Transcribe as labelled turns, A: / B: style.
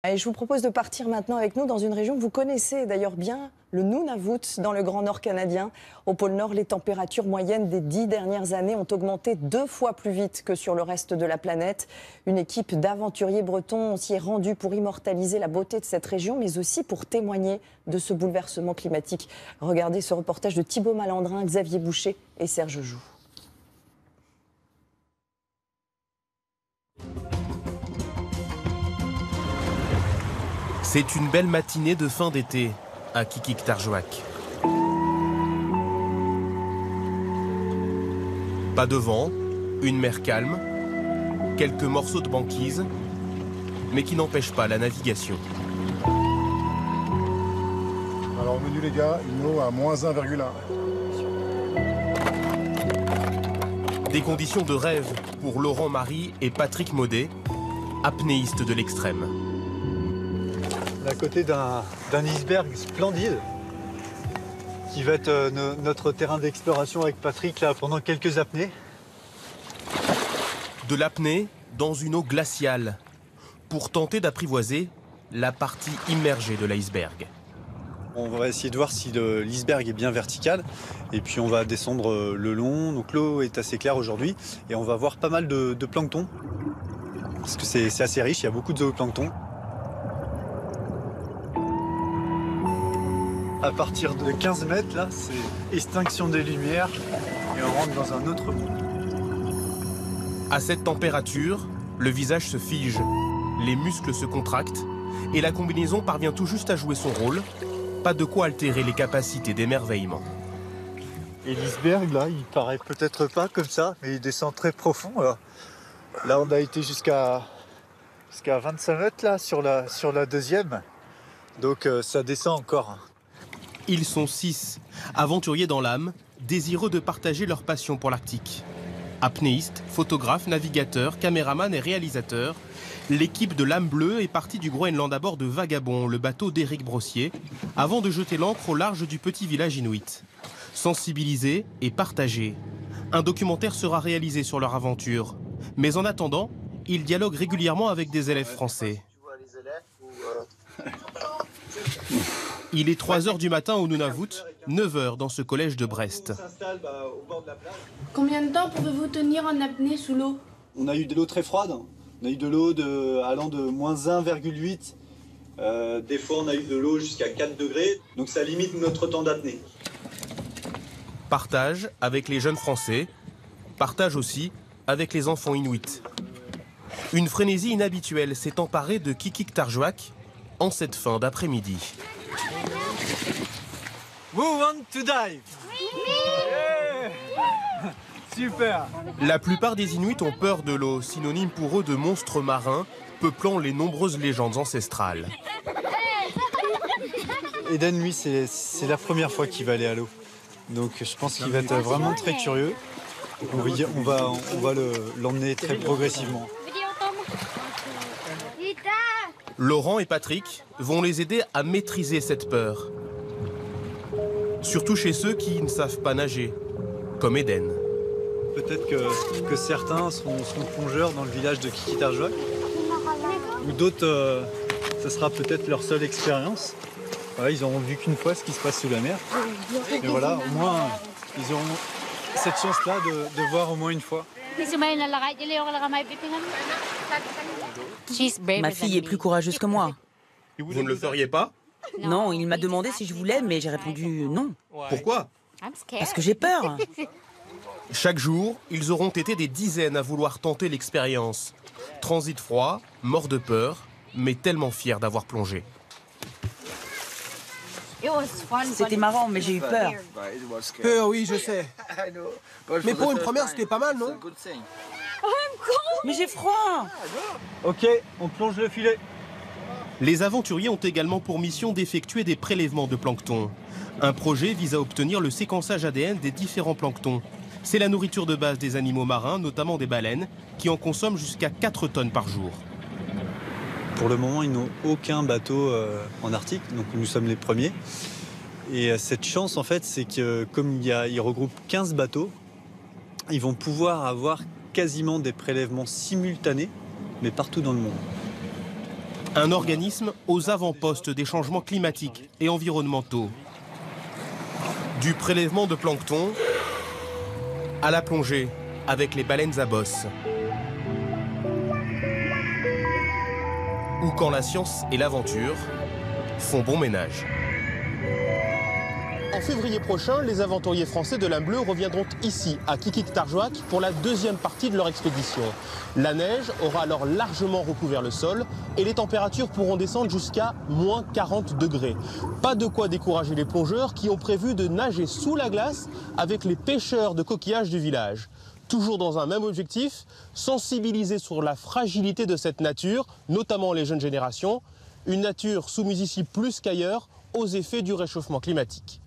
A: Et je vous propose de partir maintenant avec nous dans une région que vous connaissez d'ailleurs bien, le Nunavut, dans le Grand Nord canadien. Au pôle Nord, les températures moyennes des 10 dernières années ont augmenté 2 fois plus vite que sur le reste de la planète. Une équipe d'aventuriers bretons s'y est rendue pour immortaliser la beauté de cette région, mais aussi pour témoigner de ce bouleversement climatique. Regardez ce reportage de Thibaut Malandrin, Xavier Boucher et Serge Joux.
B: C'est une belle matinée de fin d'été à Qikiqtarjuaq. Pas de vent, une mer calme, quelques morceaux de banquise, mais qui n'empêchent pas la navigation.
C: Alors menu les gars, une eau à moins 1,1.
B: Des conditions de rêve pour Laurent Marie et Patrick Maudet, apnéistes de l'extrême.
D: À côté d'un iceberg splendide qui va être notre terrain d'exploration avec Patrick là, pendant quelques apnées.
B: De l'apnée dans une eau glaciale pour tenter d'apprivoiser la partie immergée de l'iceberg.
D: On va essayer de voir si l'iceberg est bien vertical et puis on va descendre le long. Donc l'eau est assez claire aujourd'hui et on va voir pas mal de plancton parce que c'est assez riche, il y a beaucoup de zooplancton. À partir de 15 mètres, là, c'est extinction des lumières et on rentre dans un autre monde.
B: À cette température, le visage se fige, les muscles se contractent et la combinaison parvient tout juste à jouer son rôle. Pas de quoi altérer les capacités d'émerveillement.
D: Et l'iceberg, là, il paraît peut-être pas comme ça, mais il descend très profond. Là, on a été jusqu'à 25 mètres là, sur la deuxième. Donc ça descend encore.
B: Ils sont 6, aventuriers dans l'âme, désireux de partager leur passion pour l'Arctique. Apnéistes, photographes, navigateurs, caméramans et réalisateurs, l'équipe de l'âme bleue est partie du Groenland à bord de Vagabond, le bateau d'Éric Brossier, avant de jeter l'ancre au large du petit village inuit. Sensibiliser et partager. Un documentaire sera réalisé sur leur aventure. Mais en attendant, ils dialoguent régulièrement avec des élèves français. Il est 3 h du matin au Nunavut, 9 h dans ce collège de Brest.
E: Combien de temps pouvez-vous tenir en apnée sous l'eau?
D: On a eu de l'eau très froide. On a eu de l'eau allant de moins 1,8. Des fois, on a eu de l'eau jusqu'à 4 degrés. Donc ça limite notre temps d'apnée.
B: Partage avec les jeunes Français. Partage aussi avec les enfants inuits. Une frénésie inhabituelle s'est emparée de Qikiqtarjuaq en cette fin d'après-midi.
D: Who want to dive? Yeah. Super.
B: La plupart des Inuits ont peur de l'eau, synonyme pour eux de monstres marins, peuplant les nombreuses légendes ancestrales.
D: Eden, lui, c'est la première fois qu'il va aller à l'eau. Donc je pense qu'il va être vraiment très curieux. On va l'emmener très progressivement.
B: Laurent et Patrick vont les aider à maîtriser cette peur. Surtout chez ceux qui ne savent pas nager, comme Eden.
D: Peut-être que certains seront plongeurs dans le village de Qikiqtarjuaq. Ou d'autres, ce sera peut-être leur seule expérience. Voilà, ils n'auront vu qu'une fois ce qui se passe sous la mer. Mais voilà, au moins, ils auront cette chance-là de voir au moins une fois.
F: Ma fille est plus courageuse que moi.
B: Vous ne le feriez pas?
F: Non, il m'a demandé si je voulais, mais j'ai répondu non.
B: Pourquoi?
F: Parce que j'ai peur.
B: Chaque jour, ils auront été des dizaines à vouloir tenter l'expérience. Transit froid, mort de peur, mais tellement fiers d'avoir plongé.
F: C'était marrant, mais j'ai eu peur.
G: Oui, je sais. Mais pour une première, c'était pas mal, non?
F: Mais j'ai froid.
D: Ok, on plonge le filet.
B: Les aventuriers ont également pour mission d'effectuer des prélèvements de plancton. Un projet vise à obtenir le séquençage ADN des différents planctons. C'est la nourriture de base des animaux marins, notamment des baleines, qui en consomment jusqu'à 4 tonnes par jour.
D: Pour le moment, ils n'ont aucun bateau en Arctique, donc nous sommes les premiers. Et cette chance, en fait, c'est que comme ils regroupent 15 bateaux, ils vont pouvoir avoir quasiment des prélèvements simultanés, mais partout dans le monde.
B: Un organisme aux avant-postes des changements climatiques et environnementaux. Du prélèvement de plancton à la plongée avec les baleines à bosse. Ou quand la science et l'aventure font bon ménage. En février prochain, les aventuriers français de l'âme bleue reviendront ici, à Qikiqtarjuaq, pour la deuxième partie de leur expédition. La neige aura alors largement recouvert le sol et les températures pourront descendre jusqu'à moins 40 degrés. Pas de quoi décourager les plongeurs qui ont prévu de nager sous la glace avec les pêcheurs de coquillages du village. Toujours dans un même objectif, sensibiliser sur la fragilité de cette nature, notamment les jeunes générations, une nature soumise ici plus qu'ailleurs aux effets du réchauffement climatique.